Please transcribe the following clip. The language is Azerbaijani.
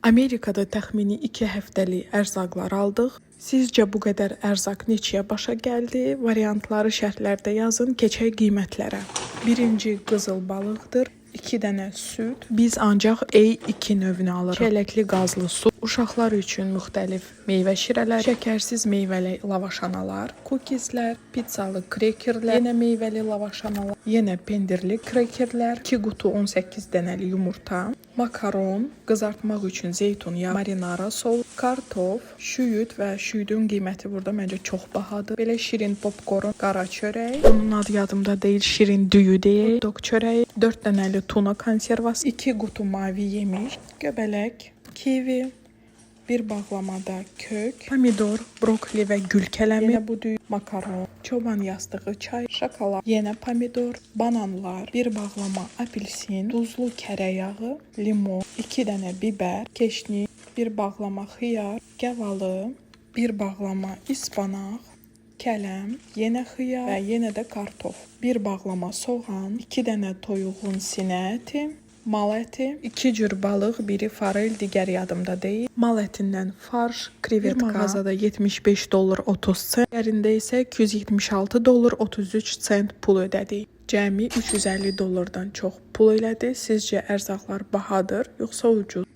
Amerikada təxmini 2 həftəlik ərzaqlar aldıq. Sizcə bu qədər ərzaq neçəyə başa gəldi? Variantları şərhlərdə yazın, keçək qiymətlərə. Birinci qızıl balıqdır. 2 dənə süd. Biz ancaq A2 növünü alırıq. Çələkli qazlı su. Uşaqlar üçün müxtəlif meyvə şirələri, şəkərsiz meyvəli lavaşanalar, kukislər, pizzalı krekerlər, yenə meyvəli lavaşanalar, yenə pendirli krekerlər, 2 qutu 18 dənəli yumurta, makaron, qızartmaq üçün zeytun yağı, marinara sos, kartof, şüyüd və şüyüdün qiyməti burada məncə çox bahadır. Belə şirin popkorn, qara çörək, onun adı yadımda deyil, şirin düyü deyil, dog çörəyi, 4 dənəli tuna konservası, 2 qutu mavi yemiş, göbələk, kivi, bir bağlamada kök, pomidor, brokoli və gül kələmi, yenə bu düyü, makaron, çoban yastığı, çay, şokolad, yenə pomidor, bananlar, bir bağlama apelsin, duzlu kərə yağı, limon, 2 dənə bibər, keşnik, bir bağlama xiyar, gavalı, bir bağlama ispanaq, kələm, yenə xiyar və yenə də kartof, bir bağlama soğan, 2 dənə toyuğun sinə əti, mal əti, 2 cür balıq, biri farel, digəri yadımda deyil. Mal ətindən farş, krevetka. Bir mağazada $75 30 sent, yerində isə $276 33 sent pul ödədik. Cəmi $350 çox pul elədi. Sizcə ərzaqlar bahadır, yoxsa ucuz?